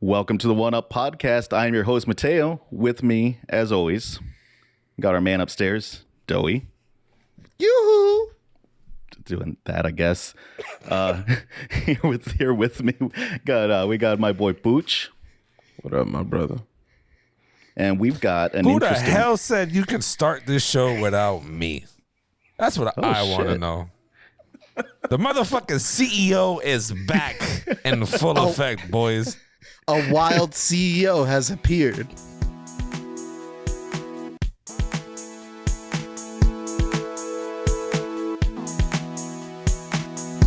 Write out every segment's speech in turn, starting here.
Welcome to the One Up Podcast. I am your host, Mateo. With me, as always, got our man upstairs, Doey. Yoo-hoo! Doing that, I guess. Here with me, we got my boy Booch. What up, my brother? And we've got an Who the interesting... hell said you can start this show without me? That's what I want to know. The motherfucking CEO is back in full effect, boys. A wild CEO has appeared.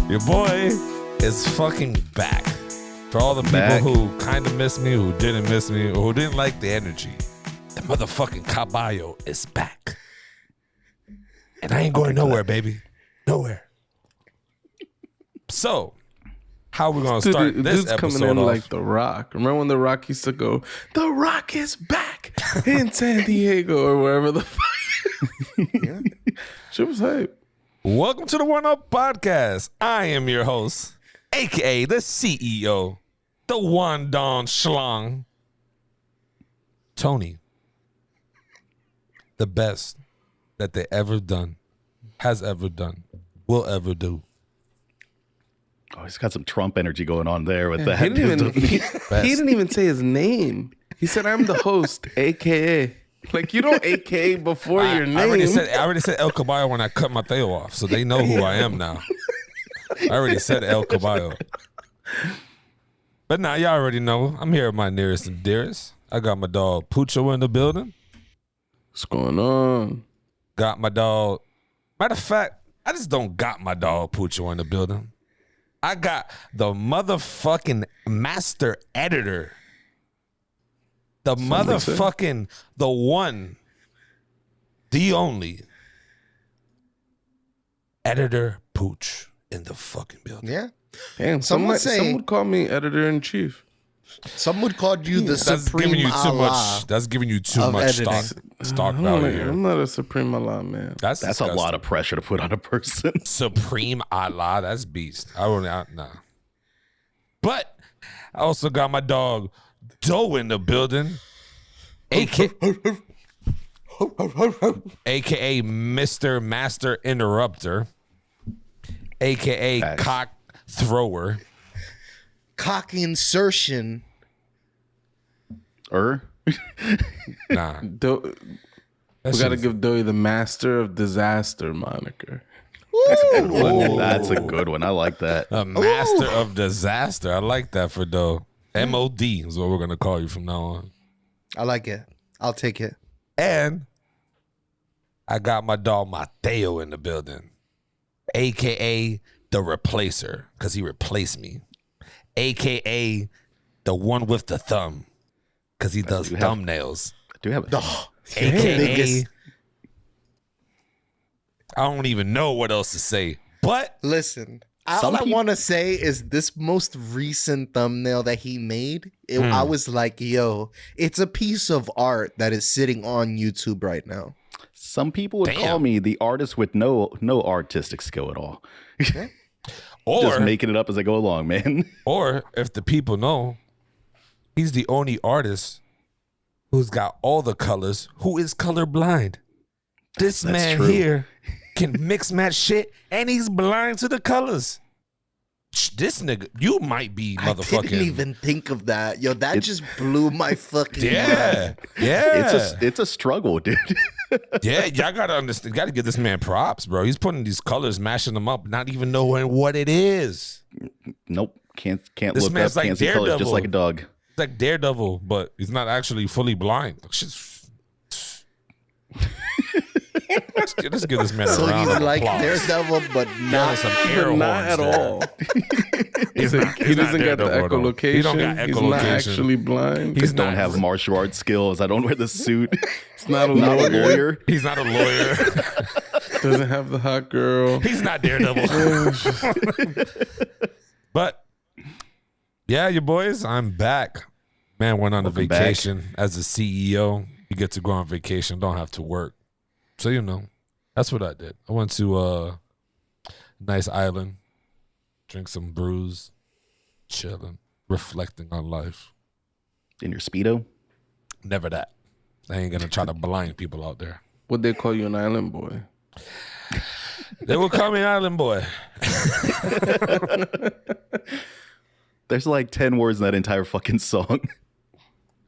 Your boy is fucking back. For all the people who kind of missed me, who didn't miss me, or who didn't like the energy, the motherfucking Caballo is back. And I ain't going nowhere, baby. Nowhere. So, how we going to start this episode coming in off? like The Rock. Remember when The Rock used to go, The Rock is back in San Diego or wherever the fuck. Yeah. Shit was hype. Welcome to the One Up Podcast. I am your host, a.k.a. the CEO, the One Don Schlong, Tony. The best that they ever done, has ever done, will ever do. Oh, he's got some Trump energy going on there with that. He didn't even say his name. He said, I'm the host, a.k.a. Like, you don't a.k.a. before your name. I already said El Caballo when I cut my Theo off, so they know who I am now. I already said El Caballo. But now y'all already know. I'm here with my nearest and dearest. I got my dog Pucho in the building. What's going on? Got my dog. Matter of fact, I just don't got my dog Pucho in the building. I got the motherfucking master editor. The motherfucking, the one, the only editor Pooch in the fucking building. Yeah. Damn, some would call me editor-in-chief. Some would call you the That's supreme giving you too Allah. much. That's giving you too much stock value here. I'm not a supreme Allah, man. That's a lot of pressure to put on a person. Supreme Allah, that's beast. Nah. But I also got my dog Doe in the building, aka Mr. Master Interrupter, aka Cock Thrower, Cock insertion. Nah. We got to give Doey the Master of Disaster moniker. That's a good one. I like that. A Master of Disaster. I like that for Doe. MOD is what we're going to call you from now on. I like it. I'll take it. And I got my dog Mateo in the building, a.k.a. the replacer, because he replaced me, a.k.a. the one with the thumb, because he does thumbnails. I do have a a.k.a. I don't even know what else to say, but listen. All I want to say is this most recent thumbnail that he made, I was like, yo, it's a piece of art that is sitting on YouTube right now. Some people would call me the artist with no artistic skill at all. or just making it up as I go along, man. Or if the people know, he's the only artist who's got all the colors, who is colorblind. This man here can mix match shit, and he's blind to the colors. This nigga, you might be motherfucking. I didn't even think of that. Yo, that just blew my fucking mind. Yeah. It's a struggle, dude. Yeah, y'all gotta understand. Gotta give this man props, bro. He's putting these colors, mashing them up, not even knowing what it is. Nope, can't this look man's up. Like can't see colors, just like a dog. He's like Daredevil, but he's not actually fully blind. Let's give this man a round of applause. Like Daredevil, but not some air horns at all. he doesn't get the echolocation. He don't got echolocation. He's not actually blind. He don't have martial arts skills. I don't wear the suit. He's not a lawyer. He's not a lawyer. Doesn't have the hot girl. He's not Daredevil. But yeah, you boys, I'm back. Man went on a vacation as a CEO. You get to go on vacation, don't have to work. So, you know, that's what I did. I went to a nice island, drink some brews, chilling, reflecting on life. In your Speedo? Never that. I ain't gonna try to blind people out there. What they call you, an island boy? They will call me an island boy. There's like 10 words in that entire fucking song.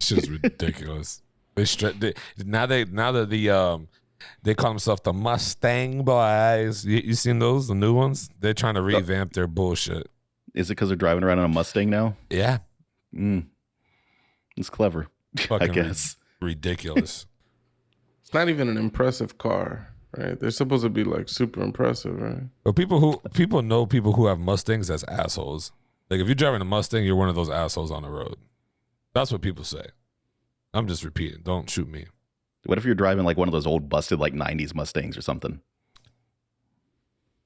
Shit's ridiculous. Now that they call themselves the Mustang Boys. You seen those, the new ones? They're trying to revamp their bullshit. Is it because they're driving around on a Mustang now? Yeah, It's clever, fucking I guess. ridiculous. It's not even an impressive car, right? They're supposed to be like super impressive, right? But people know people who have Mustangs as assholes. Like if you're driving a Mustang, you're one of those assholes on the road. That's what people say. I'm just repeating. Don't shoot me. What if you're driving like one of those old busted like 90s Mustangs or something?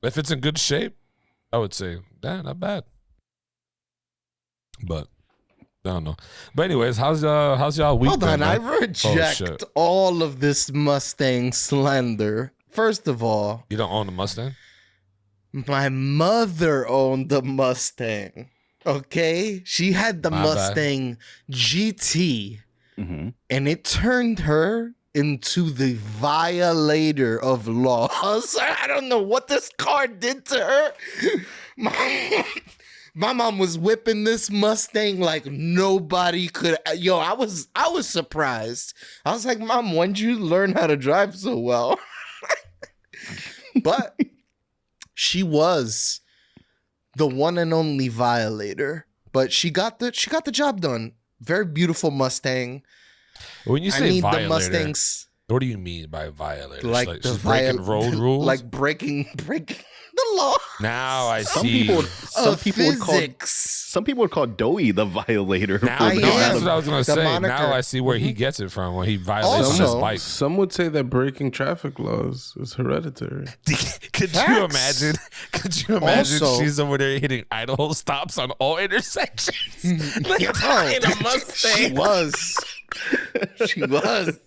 If it's in good shape, I would say, not bad. But I don't know. But anyways, how's y'all week? Hold on, man? I reject all of this Mustang slander. First of all, You don't own a Mustang? my mother owned the Mustang. Okay, she had the My bad. Mustang GT, Mm-hmm. and it turned her into the violator of laws. I don't know what this car did to her. My mom was whipping this Mustang like nobody could. Yo, I was surprised. I was like, Mom, when did you learn how to drive so well? But she was the one and only violator. But she got the job done. Very beautiful Mustang. When you I say need violator, the Mustangs. what do you mean by violator? Like Like the she's breaking road rules? like breaking the law. Now I Some see. people would call Physics. some people would call Doey the violator. Now, for I the- no, that's am. what I was gonna The say. moniker. Now I see where he gets it from when he violates on his Also- bike. Some would say that breaking traffic laws is hereditary. Could you Facts. imagine? Could you imagine Also- she's over there hitting Idaho stops on all intersections? Like, Yo, in a Mustang. She was. She was.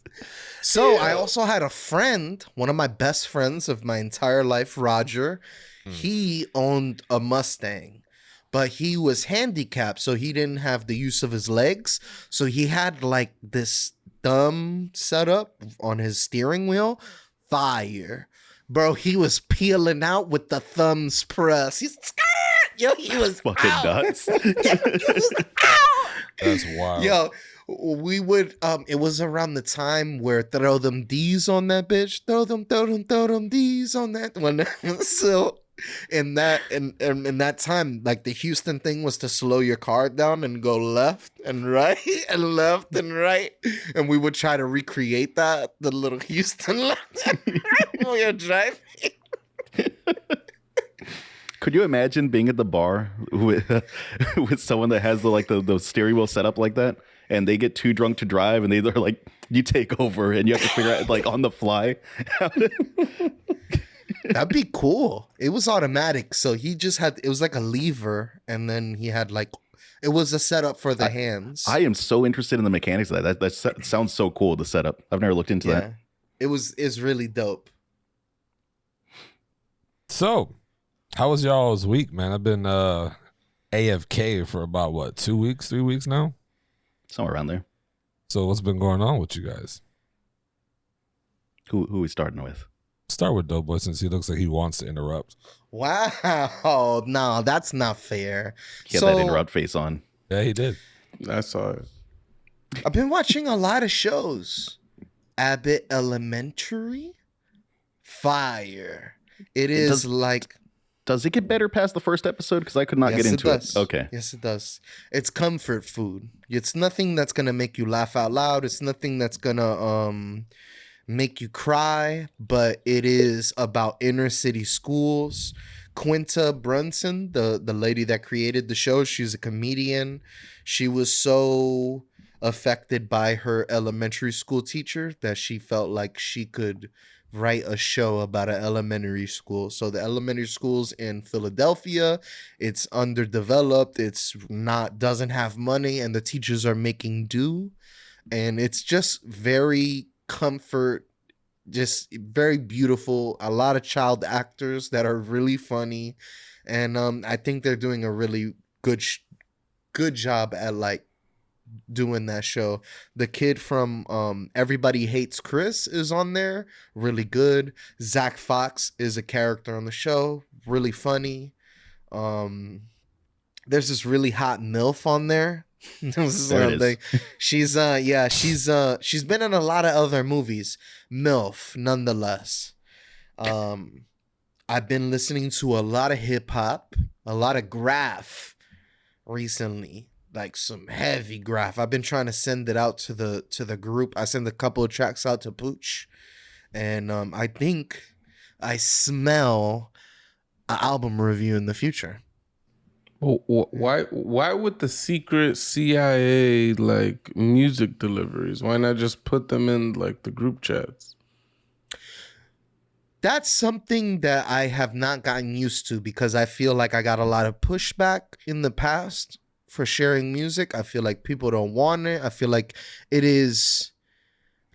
So I also had a friend, one of my best friends of my entire life, Roger. He owned a Mustang, but he was handicapped, so he didn't have the use of his legs. So he had like this thumb setup on his steering wheel. Fire. Bro, he was peeling out with the thumbs pressed. He was fucking out. nuts. That's wild. Yo, we would it was around the time where throw them D's on that bitch. Throw them D's on that one. So in that time, like the Houston thing was to slow your car down and go left and right and left and right. And we would try to recreate that, the little Houston left and right while you're driving. Could you imagine being at the bar with with someone that has the steering wheel set up like that, and they get too drunk to drive, and they're like, you take over, and you have to figure out like on the fly. That'd be cool. It was automatic, so he just had, it was like a lever, and then he had like, it was a setup for the hands. I am so interested in the mechanics of that. That sounds so cool. The setup. I've never looked into that. It's really dope. So, how was y'all's week, man? I've been AFK for about what, 2 weeks, 3 weeks now. Somewhere around there. So, what's been going on with you guys? Who are we starting with? Start with Doughboy since he looks like he wants to interrupt. Wow, no, that's not fair. He had that interrupt face on. Yeah, he did. I saw it. I've been watching a lot of shows. Abbott Elementary, fire. It is like. Does it get better past the first episode? Because I could not get into it. Okay. Yes, it does. It's comfort food. It's nothing that's gonna make you laugh out loud. It's nothing that's gonna make you cry, but it is about inner city schools. Quinta Brunson, the lady that created the show, she's a comedian. She was so affected by her elementary school teacher that she felt like she could write a show about an elementary school. So the elementary schools in Philadelphia, it's underdeveloped, doesn't have money, and the teachers are making do. And it's just very comfort, just very beautiful. A lot of child actors that are really funny, and I think they're doing a really good job at like doing that show. The kid from Everybody Hates Chris is on there, really good. Zach Fox is a character on the show, really funny. There's this really hot MILF on there. This is There one it thing. She's she's been in a lot of other movies. MILF, nonetheless. I've been listening to a lot of hip hop, a lot of graph recently, like some heavy graph. I've been trying to send it out to the group. I sent a couple of tracks out to Pooch, and I think I smell an album review in the future. Why with the secret CIA like music deliveries? Why not just put them in like the group chats? That's something that I have not gotten used to because I feel like I got a lot of pushback in the past for sharing music. I feel like people don't want it. I feel like it is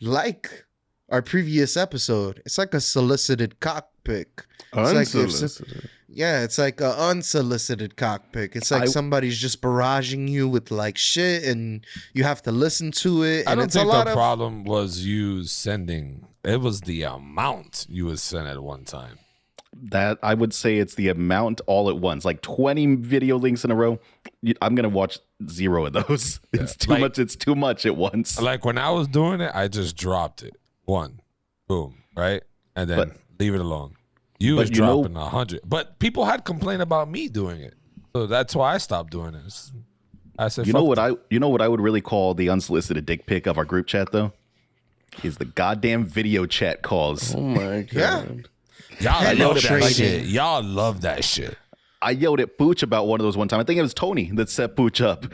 like our previous episode. It's like a solicited cockpick. Unsolicited. It's like an unsolicited cockpick. It's like somebody's just barraging you with like shit and you have to listen to it. And I don't it's think a lot the of problem was you sending. It was the amount you would send at one time. That I would say it's the amount all at once, like 20 video links in a row. I'm gonna watch 0 of those. It's too Like- much. It's too much at once. Like when I was doing it, I just dropped it. One, boom, right? And then leave it alone. You was you know- dropping 100. But people had complained about me doing it. So that's why I stopped doing it. I said, You know fuck what I would really call the unsolicited dick pic of our group chat though? Is the goddamn video chat calls. Oh my god. Yeah. y'all love that Penetrating. shit. Y'all love that shit. I yelled at Pooch about one of those one time. I think it was Tony that set Pooch up.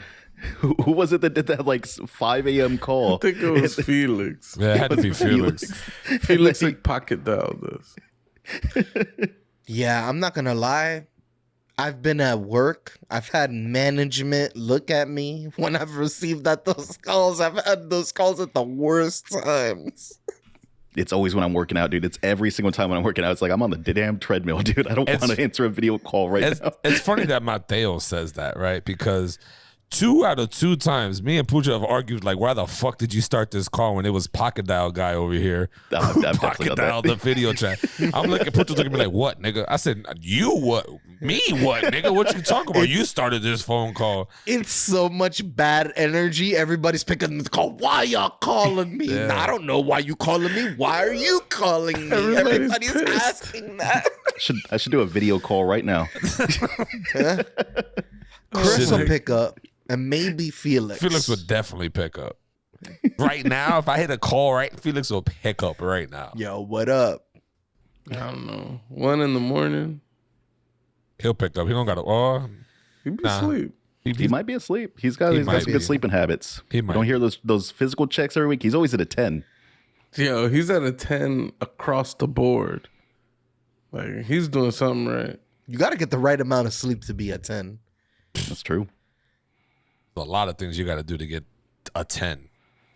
Who was it that did that like 5 a.m. call? I think it was Felix. Yeah, it had to be Felix. Felix like pocket dialed us. Yeah, I'm not gonna lie. I've been at work. I've had management look at me when I've received those calls. I've had those calls at the worst times. It's always when I'm working out, dude. It's every single time when I'm working out. It's like I'm on the damn treadmill, dude. I don't want to answer a video call right now. It's funny that Mateo says that, right? Because 2 out of 2 times, me and Puja have argued, like, why the fuck did you start this call when it was Pocket Dial guy over here? I've definitely Pocket done Dial, that. the video chat. I'm looking, Puja's looking at me like, what, nigga? I said, you what? Me what, nigga? What you talking about? You started this phone call. It's so much bad energy. Everybody's picking the call. Why y'all calling me? Yeah. I don't know why you calling me. Why are you calling me? Everybody's Everybody's pissed. asking that. I should do a video call right now. Chris will Shit. pick up, and maybe Felix. Felix would definitely pick up. Right now, if I hit a call, right, Felix will pick up right now. Yo, what up? I don't know. 1 a.m. He'll pick up. He don't got to, He'd be Nah. asleep. He might be asleep. He's got might some be. good sleeping habits. He You might. don't hear those physical checks every week. He's always at a 10. Yo, he's at a 10 across the board. Like he's doing something right. You got to get the right amount of sleep to be a 10. That's true. a lot of things you got to do to get a 10.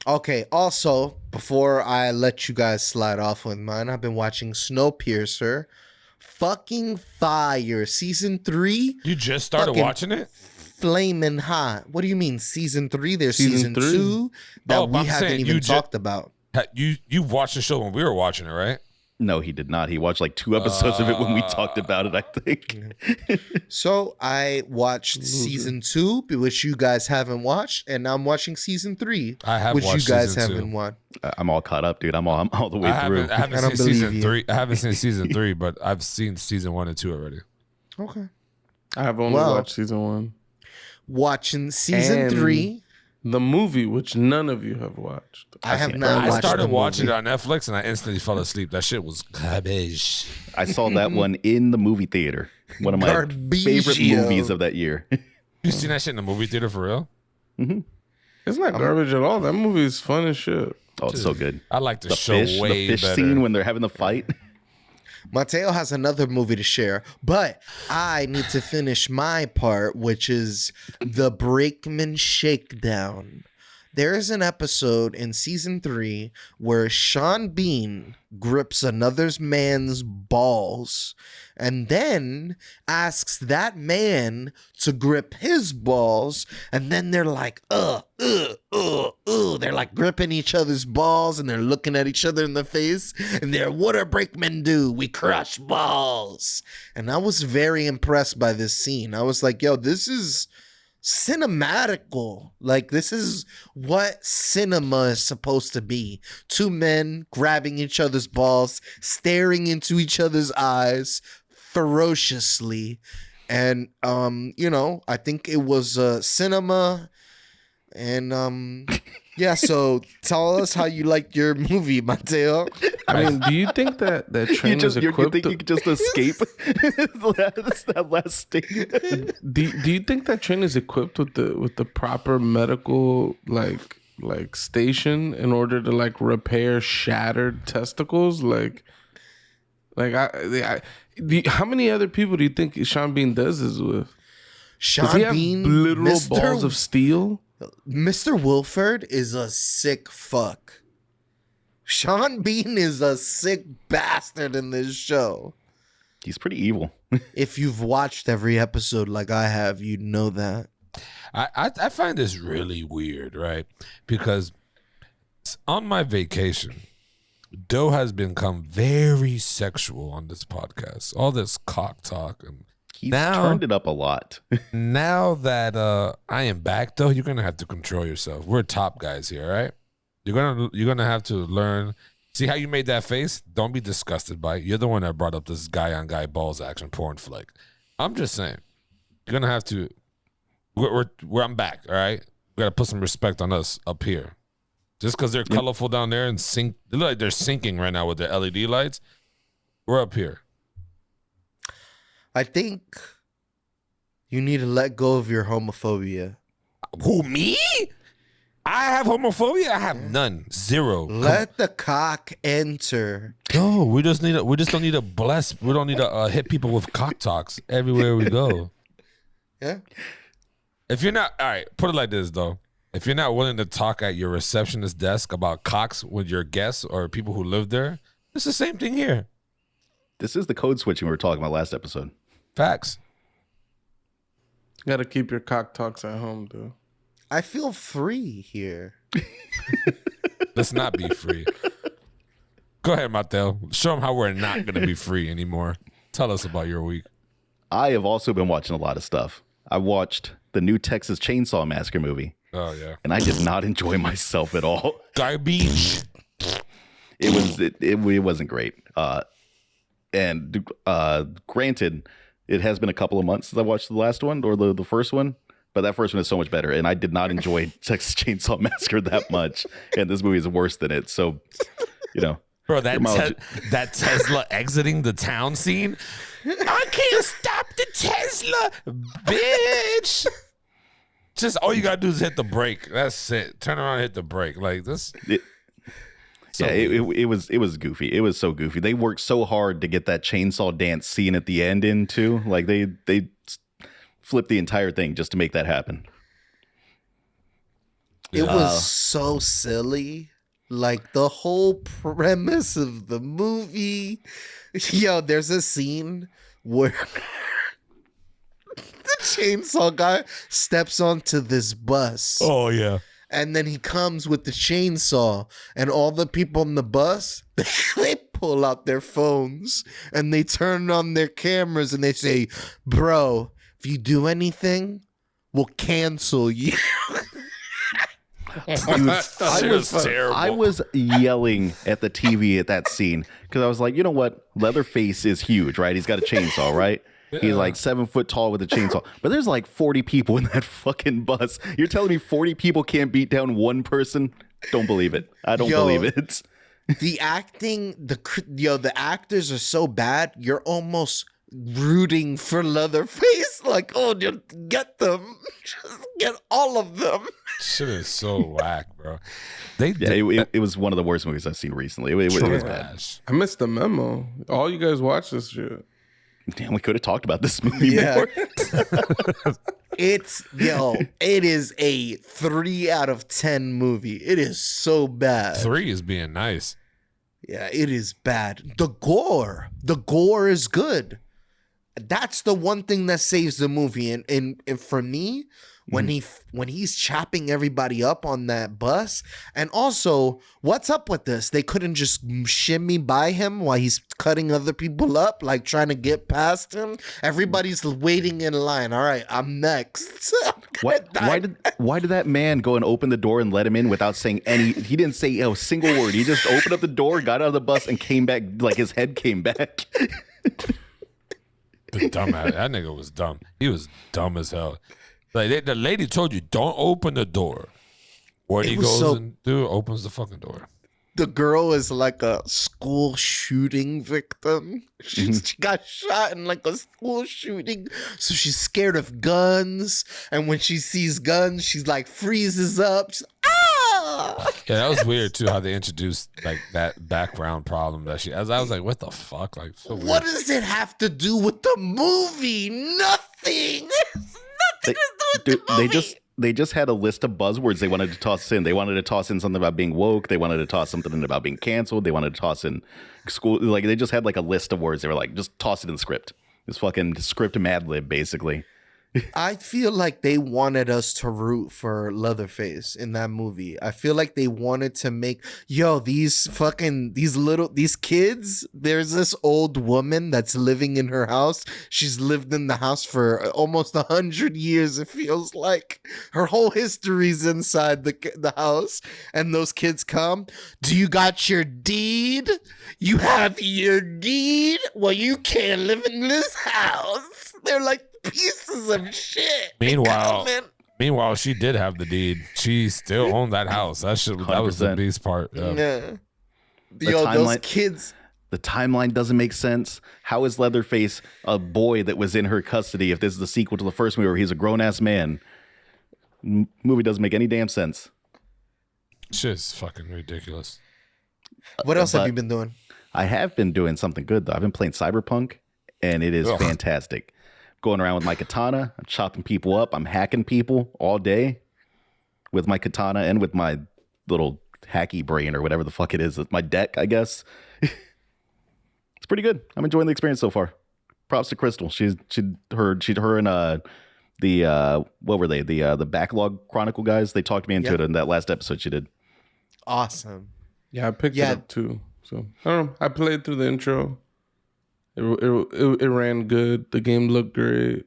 Okay, also, before I let you guys slide off with mine, I've been watching Snowpiercer. Fucking fire. Season 3, You just started Fucking- watching it? flaming hot. What do you mean, Season 3? There's Season Season three? 2 that Oh, but we I'm haven't saying even you talked about. You watched the show when we were watching it, right? No, he did not. He watched like 2 episodes of it when we talked about it, I think. So I watched Season 2, which you guys haven't watched, and now I'm watching Season 3, I have which you watched guys season haven't two. watched. I'm all caught up, dude. I'm all the way I through. haven't I don't seen season believe you. 3. I haven't seen season 3, but I've seen season 1 and 2 already. Okay. I have only Well, watched season 1. Watching Season And 3. The movie, which none of you have watched. I have seen it. not I watched started the watching movie. it on Netflix and I instantly fell asleep. That shit was garbage. I saw that one in the movie theater. One of my Garbagio. favorite movies of that year. You seen that shit in the movie theater for real? It's not garbage at all. That movie is fun as shit. Oh, it's so good. I like the, The show fish, way the fish better. scene when they're having the fight. Mateo has another movie to share, but I need to finish my part, which is the Brakeman Shakedown. There is an episode in season 3 where Sean Bean grips another man's balls and then asks that man to grip his balls, and then they're like, they're like gripping each other's balls, and they're looking at each other in the face, and they're, what do brakemen do? We crush balls. And I was very impressed by this scene. I was like, yo, this is cinematical. Like, this is what cinema is supposed to be. Two men grabbing each other's balls, staring into each other's eyes ferociously. And I think it was cinema. And yeah, so tell us how you liked your movie, Mateo. I mean, do you think that train is equipped? You think you could just escape that last statement? Do you think that train is equipped with the proper medical like station in order to like repair shattered testicles? How many other people do you think Sean Bean does this with? Does he have literal balls of steel? Mr. Wilford is a sick fuck. Sean Bean is a sick bastard in this show. He's pretty evil. If you've watched every episode like I have, you'd know that. I find this really weird, right? Because on my vacation, Doe has become very sexual on this podcast. All this cock talk, and He's turned it up a lot. now that I am back, though, you're gonna have to control yourself. We're top guys here, right? You're gonna have to learn. See how you made that face? Don't be disgusted by it. You're the one that brought up this guy on guy balls action porn flick. I'm just saying, you're gonna have to. I'm back. All right, we gotta put some respect on us up here. Just because they're colorful down there and they look like they're sinking right now with their LED lights. We're up here. I think you need to let go of your homophobia. Who, me? I have homophobia? I have none. Zero. Let the cock enter. No, we just don't need to bless. We don't need to hit people with cock talks everywhere we go. Yeah. If you're not, all right, put it like this, though. If you're not willing to talk at your receptionist desk about cocks with your guests or people who live there, it's the same thing here. This is the code switching we were talking about last episode. Facts. You gotta keep your cock talks at home, dude. I feel free here. Let's not be free. Go ahead, Mateo. Show them how we're not going to be free anymore. Tell us about your week. I have also been watching a lot of stuff. I watched the new Texas Chainsaw Massacre movie. Oh, yeah. And I did not enjoy myself at all. Garbage. It wasn't great. And granted, it has been a couple of months since I watched the last one or the first one, but that first one is so much better. And I did not enjoy Texas Chainsaw Massacre that much. And this movie is worse than it. So, Bro, that Tesla exiting the town scene. I can't stop the Tesla, bitch. Just all you gotta do is hit the brake. That's it. Turn around and hit the brake. Like this. It was goofy. It was so goofy. They worked so hard to get that chainsaw dance scene at the end in too. Like they flipped the entire thing just to make that happen. It was so silly. Like the whole premise of the movie. Yo, there's a scene where the chainsaw guy steps onto this bus. Oh yeah. And then he comes with the chainsaw, and all the people on the bus, they pull out their phones and they turn on their cameras and they say, bro, if you do anything, we'll cancel you. Terrible. I was yelling at the TV at that scene because I was like, you know what? Leatherface is huge, right? He's got a chainsaw, right? Yeah. He's like 7 foot tall with a chainsaw. But there's like 40 people in that fucking bus. You're telling me 40 people can't beat down one person? Don't believe it. I don't believe it. The acting, the actors are so bad. You're almost rooting for Leatherface. Like, oh, just get them. Just get all of them. Shit is so whack, bro. It was one of the worst movies I've seen recently. It was bad. I missed the memo. All you guys watch this shit. Damn, we could have talked about this movie more. It is a 3 out of 10 movie. It is so bad. 3 is being nice. Yeah, it is bad. The gore is good. That's the one thing that saves the movie. And for me, when he's chopping everybody up on that bus, and also, what's up with this? They couldn't just shimmy by him while he's cutting other people up, like trying to get past him. Everybody's waiting in line. All right, I'm next. Why did that man go and open the door and let him in without saying any? He didn't say a single word. He just opened up the door, got out of the bus, and came back. Like his head came back. The dumbass. That nigga was dumb. He was dumb as hell. Like the lady told you, don't open the door. What he goes and opens the fucking door. The girl is like a school shooting victim. She got shot in like a school shooting. So she's scared of guns. And when she sees guns, she's like freezes up. She's, ah! Yeah, that was weird too, how they introduced like that background problem that she, as I was like, what the fuck? Like, so weird. What does it have to do with the movie? Nothing. Nothing to do with the movie. They just had a list of buzzwords they wanted to toss in. They wanted to toss in something about being woke. They wanted to toss something in about being canceled. They wanted to toss in school. Like they just had like a list of words. They were like, just toss it in the script. This fucking script Mad Lib, basically. I feel like they wanted us to root for Leatherface in that movie. I feel like they wanted to make, these kids, there's this old woman that's living in her house. She's lived in the house for almost 100 years. It feels like her whole history's inside the house. And those kids come, do you got your deed? You have your deed? Well, you can't live in this house. They're like, pieces of shit. Meanwhile, she did have the deed. She still owned that house. That was the beast part. Yeah. Those kids. The timeline doesn't make sense. How is Leatherface a boy that was in her custody if this is the sequel to the first movie where he's a grown ass man? Movie doesn't make any damn sense. Shit's fucking ridiculous. What else have you been doing? I have been doing something good though. I've been playing Cyberpunk, and it is fantastic. Going around with my katana, I'm chopping people up, I'm hacking people all day with my katana and with my little hacky brain or whatever the fuck it is. It's my deck, I guess. It's pretty good. I'm enjoying the experience so far. Props to Crystal. Her and what were they? The Backlog Chronicle guys. They talked me into it in that last episode she did. Awesome. Yeah, I picked it up too. So I don't know. I played through the intro. It ran good. The game looked great.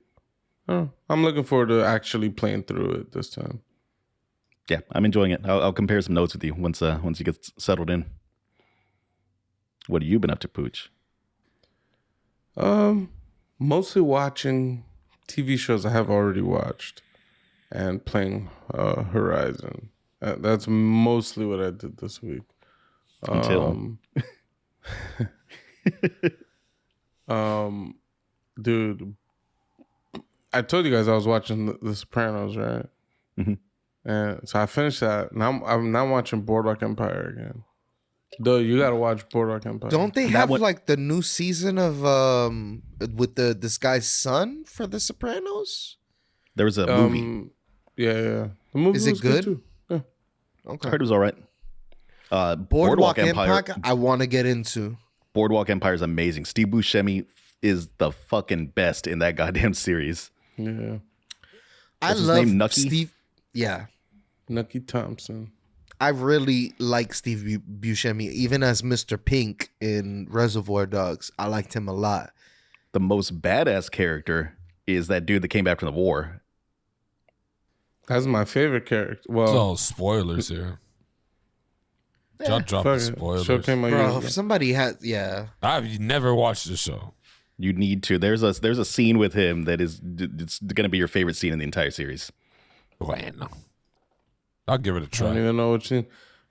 I'm looking forward to actually playing through it this time. Yeah, I'm enjoying it. I'll compare some notes with you once you get settled in. What have you been up to, Pooch? Mostly watching TV shows I have already watched and playing Horizon. That's mostly what I did this week. Dude, I told you guys I was watching The Sopranos, right? Mm-hmm. And so I finished that. Now I'm now watching Boardwalk Empire again. Though you gotta watch Boardwalk Empire. Don't they have like the new season of with this guy's son for The Sopranos? There was a movie. Yeah. The movie is it good? too. Yeah. Okay. I heard it was all right. Boardwalk Empire I want to get into. Boardwalk Empire is amazing. Steve Buscemi is the fucking best in that goddamn series. Yeah. I love Steve. Yeah. Nucky Thompson. I really like Steve Buscemi, even as Mr. Pink in Reservoir Dogs. I liked him a lot. The most badass character is that dude that came back from the war. That's my favorite character. Well, so spoilers here. Y'all drop the spoilers. Show came out Bro, if somebody has, I've never watched the show. You need to. There's a scene with him that is it's going to be your favorite scene in the entire series. Bueno. I'll give it a try. I don't even know what you.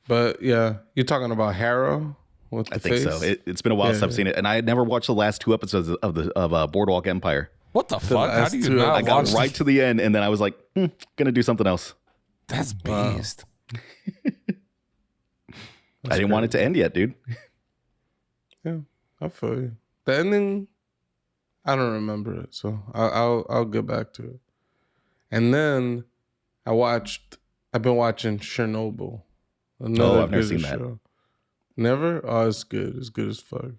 But yeah, you're talking about Harrow with the I think face? so. It's been a while since I've seen it, and I had never watched the last 2 episodes of Boardwalk Empire. What the fuck? How do you not I got right to the end, and then I was like, gonna do something else. That's beast. I didn't want it to end yet, dude. Yeah, I feel you. The ending, I don't remember it, so I'll get back to it. And then I've been watching Chernobyl. Another I've never seen British that. show. Never? Oh, it's good. It's good as fuck.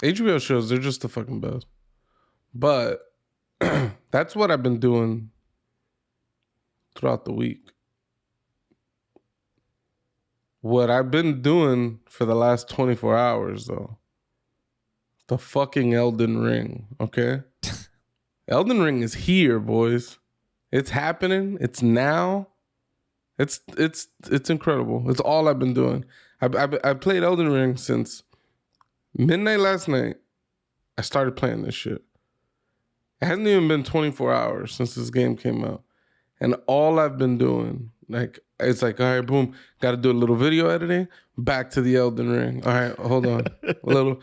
HBO shows, they're just the fucking best. But that's what I've been doing throughout the week. What I've been doing for the last 24 hours, though, the fucking Elden Ring, okay? Elden Ring is here, boys. It's happening. It's now. It's incredible. It's all I've been doing. I played Elden Ring since midnight last night. I started playing this shit. It hasn't even been 24 hours since this game came out. And all I've been doing, like, it's like, all right, boom, got to do a little video editing, back to the Elden Ring. All right, hold on. A little,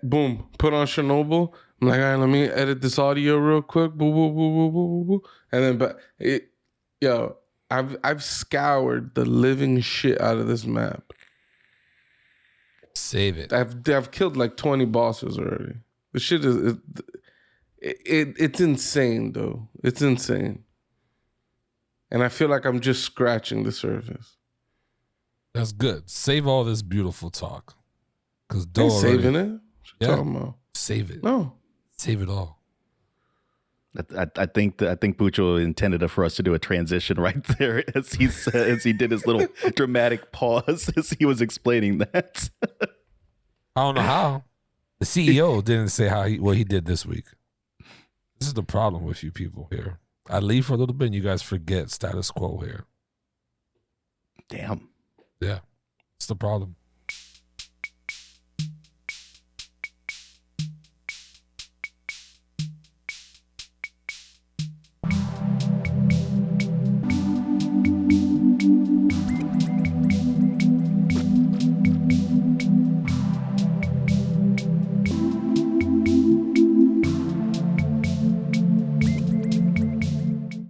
boom, put on Chernobyl. I'm like, all right, let me edit this audio real quick. Boo, boo, boo, boo, boo, boo. And then, yo, I've scoured the living shit out of this map. Save it. I've killed like 20 bosses already. The shit is, it's insane, though. It's insane. And I feel like I'm just scratching the surface. That's good. Save all this beautiful talk. Because Ain't saving it. What you talking about? Save it. No. Save it all. I think Pucho intended for us to do a transition right there as he did his little dramatic pause as he was explaining that. I don't know how. The CEO didn't say what he did this week. This is the problem with you people here. I leave for a little bit and you guys forget status quo here. Damn. Yeah. It's the problem.